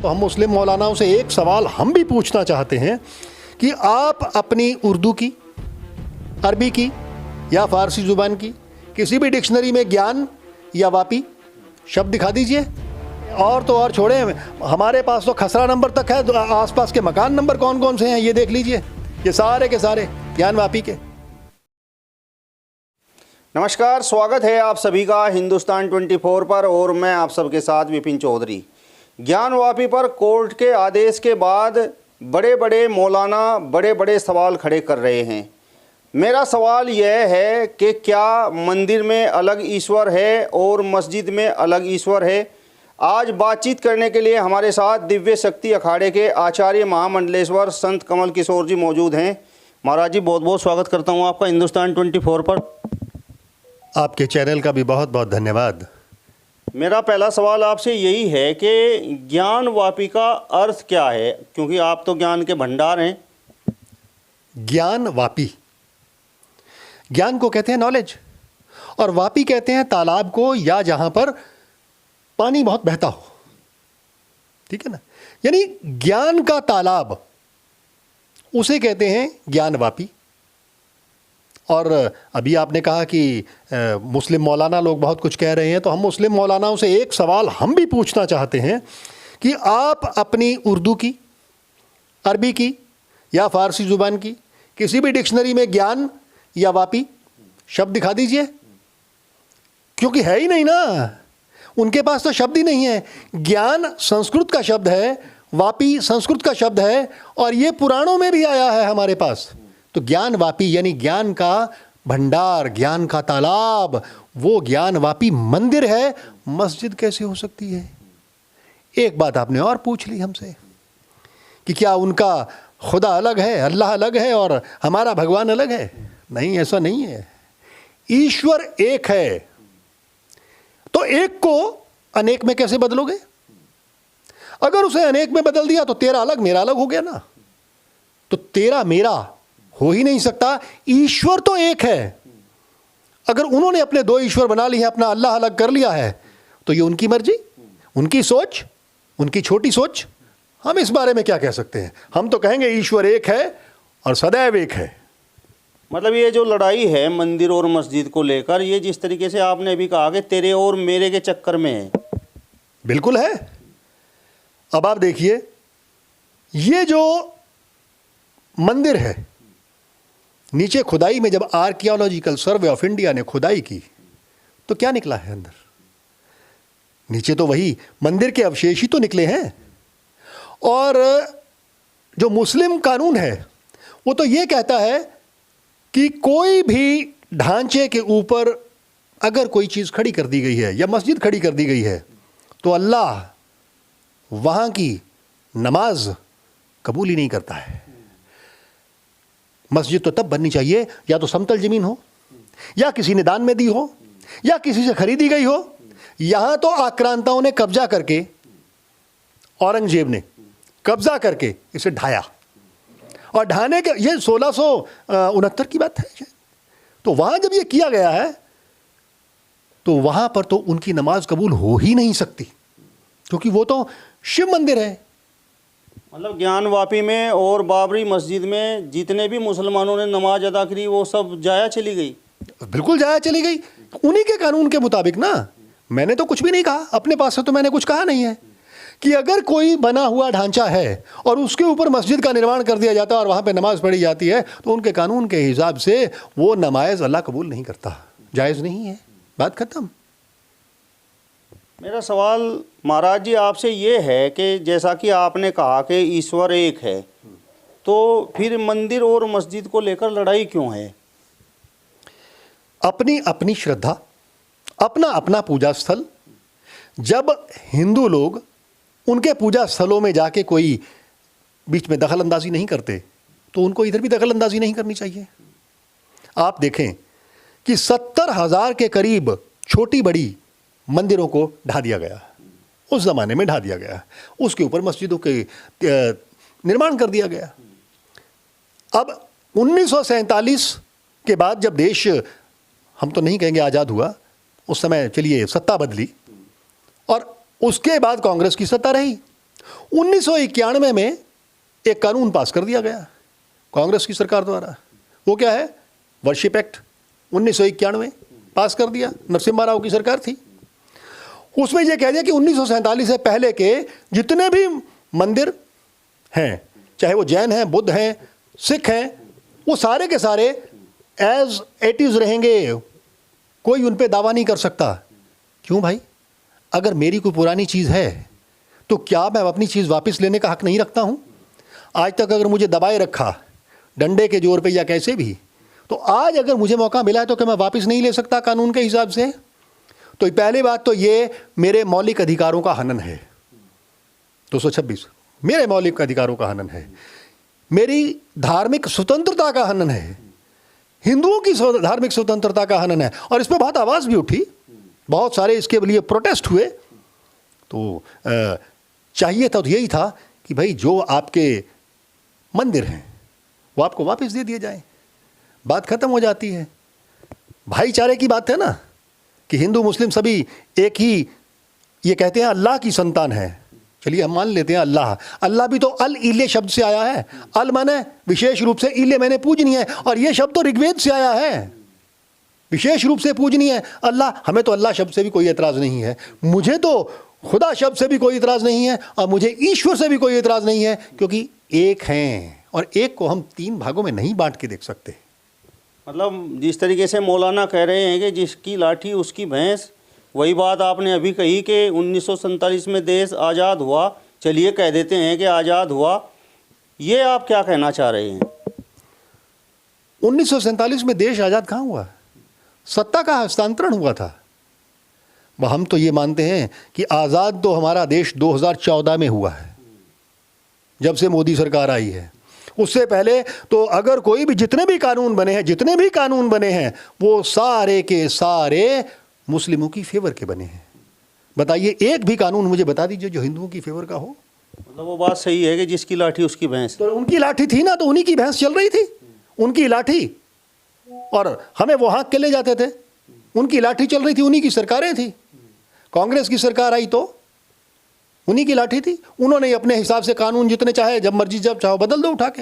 तो हम मुस्लिम मौलानाओं से एक सवाल हम भी पूछना चाहते हैं कि आप अपनी उर्दू की, अरबी की या फ़ारसी ज़ुबान की किसी भी डिक्शनरी में ज्ञान या वापी शब्द दिखा दीजिए। और तो और छोड़ें, हमारे पास तो खसरा नंबर तक है, तो आसपास के मकान नंबर कौन कौन से हैं ये देख लीजिए, ये सारे के सारे ज्ञान वापी के। नमस्कार, स्वागत है आप सभी का हिंदुस्तान 24 पर और मैं आप सबके साथ विपिन चौधरी। ज्ञान वापी पर कोर्ट के आदेश के बाद बड़े बड़े मौलाना बड़े बड़े सवाल खड़े कर रहे हैं। मेरा सवाल यह है कि क्या मंदिर में अलग ईश्वर है और मस्जिद में अलग ईश्वर है? आज बातचीत करने के लिए हमारे साथ दिव्य शक्ति अखाड़े के आचार्य महामंडलेश्वर संत कमल किशोर जी मौजूद हैं। महाराज जी, बहुत बहुत स्वागत करता हूँ आपका हिंदुस्तान 24 पर। आपके चैनल का भी बहुत बहुत धन्यवाद। मेरा पहला सवाल आपसे यही है कि ज्ञान वापी का अर्थ क्या है, क्योंकि आप तो ज्ञान के भंडार हैं। ज्ञान वापी, ज्ञान को कहते हैं नॉलेज, और वापी कहते हैं तालाब को या जहां पर पानी बहुत बहता हो, ठीक है ना। यानी ज्ञान का तालाब, उसे कहते हैं ज्ञान वापी। और अभी आपने कहा कि मुस्लिम मौलाना लोग बहुत कुछ कह रहे हैं, तो हम मुस्लिम मौलानाओं से एक सवाल हम भी पूछना चाहते हैं कि आप अपनी उर्दू की, अरबी की या फ़ारसी ज़ुबान की किसी भी डिक्शनरी में ज्ञान या वापी शब्द दिखा दीजिए, क्योंकि है ही नहीं ना, उनके पास तो शब्द ही नहीं है। ज्ञान संस्कृत का शब्द है, वापी संस्कृत का शब्द है, और ये पुराणों में भी आया है हमारे पास। तो ज्ञान वापी यानी ज्ञान का भंडार, ज्ञान का तालाब, वो ज्ञान वापी मंदिर है। मस्जिद कैसे हो सकती है? एक बात आपने और पूछ ली हमसे कि क्या उनका खुदा अलग है, अल्लाह अलग है और हमारा भगवान अलग है? नहीं, ऐसा नहीं है। ईश्वर एक है, तो एक को अनेक में कैसे बदलोगे? अगर उसे अनेक में बदल दिया तो तेरा अलग मेरा अलग हो गया ना, तो तेरा मेरा हो ही नहीं सकता। ईश्वर तो एक है। अगर उन्होंने अपने दो ईश्वर बना लिए हैं, अपना अल्लाह अलग कर लिया है, तो ये उनकी मर्जी, उनकी सोच, उनकी छोटी सोच। हम इस बारे में क्या कह सकते हैं? हम तो कहेंगे ईश्वर एक है और सदैव एक है। मतलब ये जो लड़ाई है मंदिर और मस्जिद को लेकर, ये जिस तरीके से आपने अभी कहा कि तेरे और मेरे के चक्कर में है, बिल्कुल है। अब आप देखिए, ये जो मंदिर है, नीचे खुदाई में जब आर्कियोलॉजिकल सर्वे ऑफ इंडिया ने खुदाई की तो क्या निकला है अंदर? नीचे तो वही मंदिर के अवशेष ही तो निकले हैं। और जो मुस्लिम कानून है वो तो ये कहता है कि कोई भी ढांचे के ऊपर अगर कोई चीज़ खड़ी कर दी गई है या मस्जिद खड़ी कर दी गई है, तो अल्लाह वहाँ की नमाज कबूल ही नहीं करता है। मस्जिद तो तब बननी चाहिए या तो समतल ज़मीन हो, या किसी ने दान में दी हो, या किसी से खरीदी गई हो। यहाँ तो आक्रांताओं ने कब्जा करके, औरंगजेब ने कब्जा करके इसे ढाया, और ढाने के ये 1669 की बात है। तो वहाँ जब ये किया गया है तो वहाँ पर तो उनकी नमाज कबूल हो ही नहीं सकती, क्योंकि वो तो शिव मंदिर है। मतलब ज्ञान वापी में और बाबरी मस्जिद में जितने भी मुसलमानों ने नमाज अदा करी वो सब जाया चली गई। बिल्कुल जाया चली गई, उन्हीं के कानून के मुताबिक ना। मैंने तो कुछ भी नहीं कहा, अपने पास से तो मैंने कुछ कहा नहीं है कि अगर कोई बना हुआ ढांचा है और उसके ऊपर मस्जिद का निर्माण कर दिया जाता है और वहाँ पे नमाज पढ़ी जाती है, तो उनके कानून के हिसाब से वो नमाज अल्लाह कबूल नहीं करता, जायज़ नहीं है, बात खत्म। मेरा सवाल महाराज जी आपसे ये है कि जैसा कि आपने कहा कि ईश्वर एक है, तो फिर मंदिर और मस्जिद को लेकर लड़ाई क्यों है? अपनी अपनी श्रद्धा, अपना अपना पूजा स्थल। जब हिंदू लोग उनके पूजा स्थलों में जाके कोई बीच में दखल अंदाजी नहीं करते, तो उनको इधर भी दखल अंदाजी नहीं करनी चाहिए। आप देखें कि 70,000 के करीब छोटी बड़ी मंदिरों को ढा दिया गया, उस ज़माने में ढा दिया गया, उसके ऊपर मस्जिदों के निर्माण कर दिया गया। अब 1947 के बाद जब देश, हम तो नहीं कहेंगे आज़ाद हुआ, उस समय चलिए सत्ता बदली, और उसके बाद कांग्रेस की सत्ता रही, 1991 में एक कानून पास कर दिया गया कांग्रेस की सरकार द्वारा। वो क्या है? वर्शिप एक्ट 1991 पास कर दिया, नरसिम्हा राव की सरकार थी। उसमें यह कह दिया कि 1947 से पहले के जितने भी मंदिर हैं, चाहे वो जैन हैं, बुद्ध हैं, सिख हैं, वो सारे के सारे एज इट इज रहेंगे, कोई उन पे दावा नहीं कर सकता। क्यों भाई? अगर मेरी कोई पुरानी चीज़ है तो क्या मैं अपनी चीज़ वापस लेने का हक नहीं रखता हूँ? आज तक अगर मुझे दबाए रखा डंडे के जोर पे या कैसे भी, तो आज अगर मुझे मौका मिला है तो क्या मैं वापस नहीं ले सकता कानून के हिसाब से? तो पहली बात तो ये मेरे मौलिक अधिकारों का हनन है। 226 मेरे मौलिक अधिकारों का हनन है, मेरी धार्मिक स्वतंत्रता का हनन है, हिंदुओं की धार्मिक स्वतंत्रता का हनन है। और इस पर बहुत आवाज़ भी उठी, बहुत सारे इसके लिए प्रोटेस्ट हुए। तो चाहिए था तो यही था कि भाई जो आपके मंदिर हैं वो आपको वापस दे दिए जाएं, बात खत्म हो जाती है। भाईचारे की बात है ना, कि हिंदू मुस्लिम सभी एक ही, ये कहते हैं अल्लाह की संतान है। चलिए हम मान लेते हैं अल्लाह, अल्लाह भी तो अल इल्य शब्द से आया है। अल माने विशेष रूप से, इल्य मैंने पूजनीय है, और ये शब्द तो ऋग्वेद से आया है, विशेष रूप से पूजनीय है अल्लाह। हमें तो अल्लाह शब्द से भी कोई एतराज़ नहीं है, मुझे तो खुदा शब्द से भी कोई एतराज़ नहीं है, और मुझे ईश्वर से भी कोई एतराज़ नहीं है, क्योंकि एक हैं और एक को हम 3 भागों में नहीं बांट के देख सकते। मतलब जिस तरीके से मौलाना कह रहे हैं कि जिसकी लाठी उसकी भैंस, वही बात आपने अभी कही कि 1947 में देश आज़ाद हुआ, चलिए कह देते हैं कि आज़ाद हुआ, ये आप क्या कहना चाह रहे हैं? 1947 में देश आज़ाद कहाँ हुआ? सत्ता का हस्तांतरण हुआ था। वह हम तो ये मानते हैं कि आज़ाद तो हमारा देश 2014 में हुआ है, जब से मोदी सरकार आई है। उससे पहले तो अगर कोई भी जितने भी कानून बने हैं वो सारे के सारे मुस्लिमों की फेवर के बने हैं। बताइए एक भी कानून मुझे बता दीजिए जो हिंदुओं की फेवर का हो। मतलब वो बात सही है कि जिसकी लाठी उसकी भैंस। तो उनकी लाठी थी ना, तो उन्हीं की भैंस चल रही थी, उनकी लाठी, और हमें वो हाँक के ले जाते थे। उनकी लाठी चल रही थी, उन्हीं की सरकारें थी। कांग्रेस की सरकार आई तो उन्हीं की लाठी थी, उन्होंने अपने हिसाब से कानून जितने चाहे जब मर्जी जब चाहो बदल दो उठा के।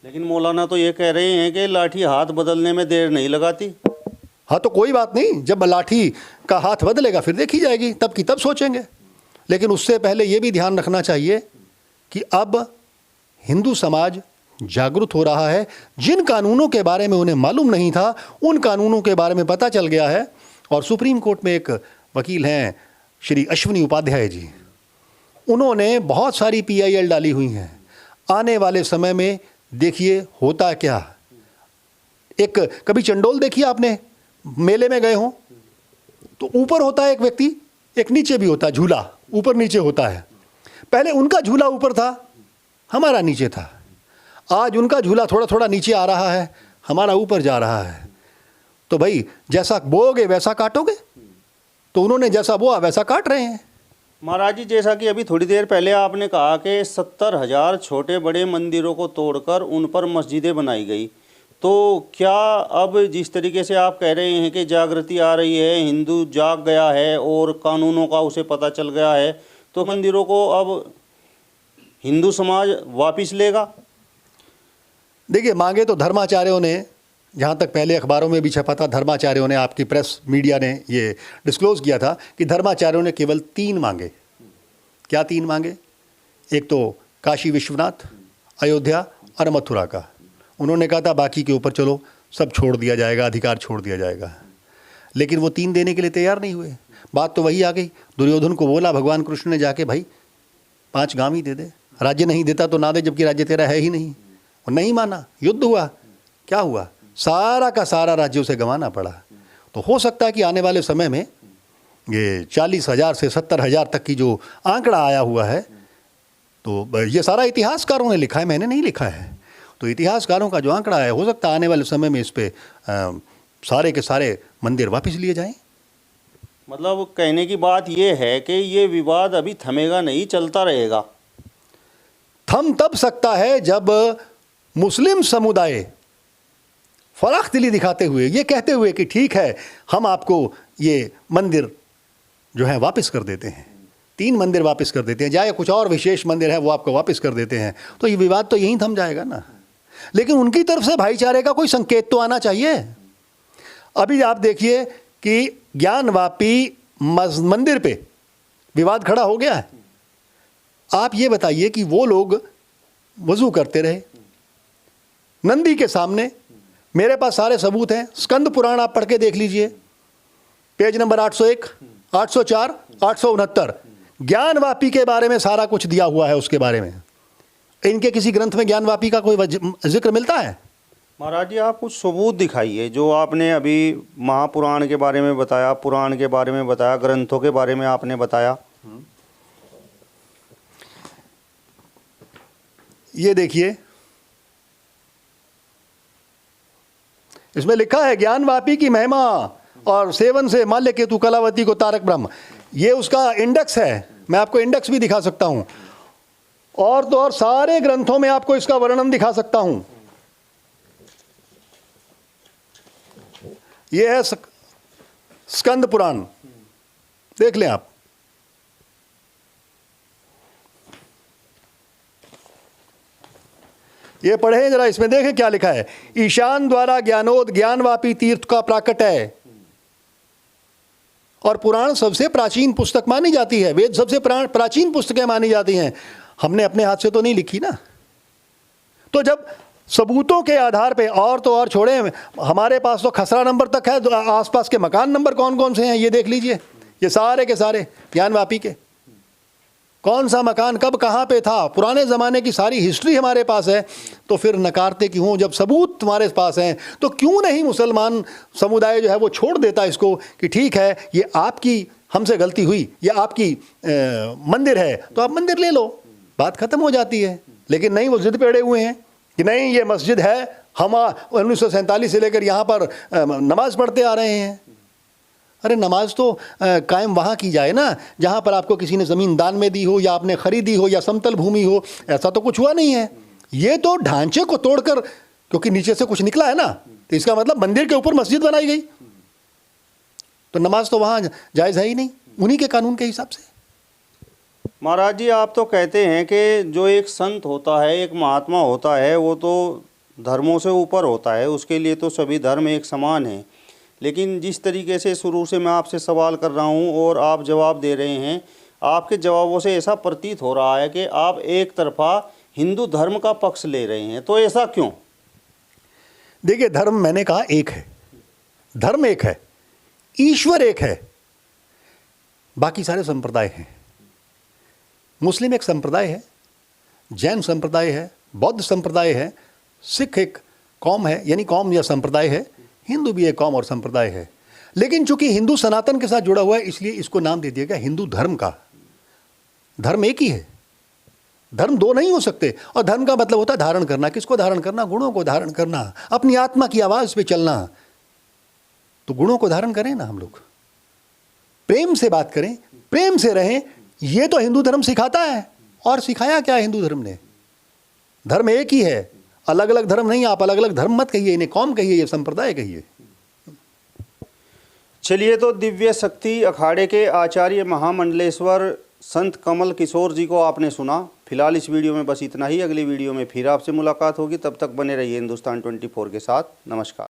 लेकिन मौलाना तो ये कह रहे हैं कि लाठी हाथ बदलने में देर नहीं लगाती। हाँ तो कोई बात नहीं, जब लाठी का हाथ बदलेगा फिर देखी जाएगी, तब की तब सोचेंगे। लेकिन उससे पहले ये भी ध्यान रखना चाहिए कि अब हिंदू समाज जागरूक हो रहा है। जिन कानूनों के बारे में उन्हें मालूम नहीं था उन कानूनों के बारे में पता चल गया है। और सुप्रीम कोर्ट में एक वकील हैं श्री अश्विनी उपाध्याय जी, उन्होंने बहुत सारी PIL डाली हुई हैं। आने वाले समय में देखिए होता क्या। एक कभी चंडोल देखिए आपने, मेले में गए हों तो ऊपर होता है एक व्यक्ति, एक नीचे भी होता है, झूला ऊपर नीचे होता है। पहले उनका झूला ऊपर था, हमारा नीचे था। आज उनका झूला थोड़ा थोड़ा नीचे आ रहा है, हमारा ऊपर जा रहा है। तो भाई जैसा बोओगे वैसा काटोगे, तो उन्होंने जैसा बोआ वैसा काट रहे हैं। महाराज जी, जैसा कि अभी थोड़ी देर पहले आपने कहा कि 70,000 छोटे बड़े मंदिरों को तोड़कर उन पर मस्जिदें बनाई गई, तो क्या अब जिस तरीके से आप कह रहे हैं कि जागृति आ रही है, हिंदू जाग गया है और कानूनों का उसे पता चल गया है, तो मंदिरों को अब हिंदू समाज वापस लेगा? देखिए मांगे तो धर्माचार्यों ने, जहाँ तक पहले अखबारों में भी छपा था, धर्माचार्यों ने, आपकी प्रेस मीडिया ने ये डिस्क्लोज़ किया था कि धर्माचार्यों ने केवल 3 मांगे। क्या 3 मांगे? एक तो काशी विश्वनाथ, अयोध्या और मथुरा का। उन्होंने कहा था बाकी के ऊपर चलो सब छोड़ दिया जाएगा, अधिकार छोड़ दिया जाएगा। लेकिन वो 3 देने के लिए तैयार नहीं हुए। बात तो वही आ गई, दुर्योधन को बोला भगवान कृष्ण ने जाके, भाई 5 गांव ही दे दे, राज्य नहीं देता तो ना दे, जबकि राज्य तेरा है ही नहीं। वो नहीं माना, युद्ध हुआ, क्या हुआ? सारा का सारा राज्य उसे गंवाना पड़ा। तो हो सकता है कि आने वाले समय में ये 40,000 से 70,000 तक की जो आंकड़ा आया हुआ है, तो ये सारा इतिहासकारों ने लिखा है, मैंने नहीं लिखा है। तो इतिहासकारों का जो आंकड़ा है, हो सकता है आने वाले समय में इस पे सारे के सारे मंदिर वापस लिए जाएं। मतलब कहने की बात ये है कि ये विवाद अभी थमेगा नहीं, चलता रहेगा। थम तब सकता है जब मुस्लिम समुदाय फराख दिली दिखाते हुए, ये कहते हुए कि ठीक है हम आपको ये मंदिर जो है वापस कर देते हैं, 3 मंदिर वापस कर देते हैं, या कुछ और विशेष मंदिर है वो आपको वापस कर देते हैं, तो ये विवाद तो यहीं थम जाएगा ना। लेकिन उनकी तरफ से भाईचारे का कोई संकेत तो आना चाहिए। अभी आप देखिए कि ज्ञानवापी मंदिर पे विवाद खड़ा हो गया है। आप ये बताइए कि वो लोग वजू करते रहे नंदी के सामने, मेरे पास सारे सबूत हैं, स्कंद पुराण आप पढ़ के देख लीजिए, पेज नंबर 801, 804, 869, ज्ञानवापी के बारे में सारा कुछ दिया हुआ है। उसके बारे में इनके किसी ग्रंथ में ज्ञानवापी का कोई जिक्र मिलता है? महाराज जी, आप कुछ सबूत दिखाइए। जो आपने अभी महापुराण के बारे में बताया, पुराण के बारे में बताया, ग्रंथों के बारे में आपने बताया। ये देखिए, इसमें लिखा है ज्ञानवापी की महिमा और सेवन से माल्य केतु कलावती को तारक ब्रह्म। ये उसका इंडेक्स है, मैं आपको इंडेक्स भी दिखा सकता हूं, और तो और सारे ग्रंथों में आपको इसका वर्णन दिखा सकता हूं। ये है स्कंद पुराण, देख लें आप। ये पढ़े जरा, इसमें देखें क्या लिखा है। ईशान द्वारा ज्ञानोद ज्ञानवापी तीर्थ का प्राकट है, और पुराण सबसे प्राचीन पुस्तक मानी जाती है, वेद सबसे प्राचीन पुस्तकें मानी जाती हैं। हमने अपने हाथ से तो नहीं लिखी ना। तो जब सबूतों के आधार पे, और तो और छोड़े, हमारे पास तो खसरा नंबर तक है, आसपास के मकान नंबर कौन कौन से हैं ये देख लीजिए। ये सारे के सारे ज्ञानवापी के, कौन सा मकान कब कहाँ पे था, पुराने ज़माने की सारी हिस्ट्री हमारे पास है। तो फिर नकारते क्यों? जब सबूत तुम्हारे पास हैं तो क्यों नहीं मुसलमान समुदाय जो है वो छोड़ देता इसको कि ठीक है, ये आपकी हमसे गलती हुई, ये आपकी मंदिर है तो आप मंदिर ले लो, बात ख़त्म हो जाती है। लेकिन नहीं, वो जिद पे अड़े हुए हैं कि नहीं, ये मस्जिद है, हम 1947 से लेकर यहाँ पर नमाज़ पढ़ते आ रहे हैं। अरे नमाज तो कायम वहाँ की जाए ना जहाँ पर आपको किसी ने ज़मीन दान में दी हो, या आपने ख़रीदी हो, या समतल भूमि हो। ऐसा तो कुछ हुआ नहीं है। ये तो ढांचे को तोड़कर, क्योंकि नीचे से कुछ निकला है ना, तो इसका मतलब मंदिर के ऊपर मस्जिद बनाई गई, तो नमाज तो वहाँ जायज़ है ही नहीं उन्हीं के कानून के हिसाब से। महाराज जी, आप तो कहते हैं कि जो एक संत होता है, एक महात्मा होता है, वो तो धर्मों से ऊपर होता है, उसके लिए तो सभी धर्म एक समान हैं। लेकिन जिस तरीके से शुरू से मैं आपसे सवाल कर रहा हूं और आप जवाब दे रहे हैं, आपके जवाबों से ऐसा प्रतीत हो रहा है कि आप एक तरफा हिंदू धर्म का पक्ष ले रहे हैं। तो ऐसा क्यों? देखिए, धर्म मैंने कहा एक है, धर्म एक है, ईश्वर एक है, बाकी सारे संप्रदाय हैं। मुस्लिम एक संप्रदाय है, जैन संप्रदाय है, बौद्ध संप्रदाय है, सिख एक कौम है, यानी कौम या संप्रदाय है, हिंदू भी एक कौम और संप्रदाय है। लेकिन चूंकि हिंदू सनातन के साथ जुड़ा हुआ है, इसलिए इसको नाम दे दिया गया हिंदू धर्म का। धर्म एक ही है, धर्म दो नहीं हो सकते। और धर्म का मतलब होता है धारण करना। किसको धारण करना? गुणों को धारण करना, अपनी आत्मा की आवाज़ पे चलना। तो गुणों को धारण करें ना हम लोग, प्रेम से बात करें, प्रेम से रहें। ये तो हिंदू धर्म सिखाता है। और सिखाया क्या है हिंदू धर्म ने? धर्म एक ही है, अलग अलग धर्म नहीं। आप अलग अलग धर्म मत कहिए, इन्हें कौम कहिए, ये संप्रदाय कहिए। चलिए, तो दिव्य शक्ति अखाड़े के आचार्य महामंडलेश्वर संत कमल किशोर जी को आपने सुना। फिलहाल इस वीडियो में बस इतना ही। अगली वीडियो में फिर आपसे मुलाकात होगी। तब तक बने रहिए हिंदुस्तान 24 के साथ। नमस्कार।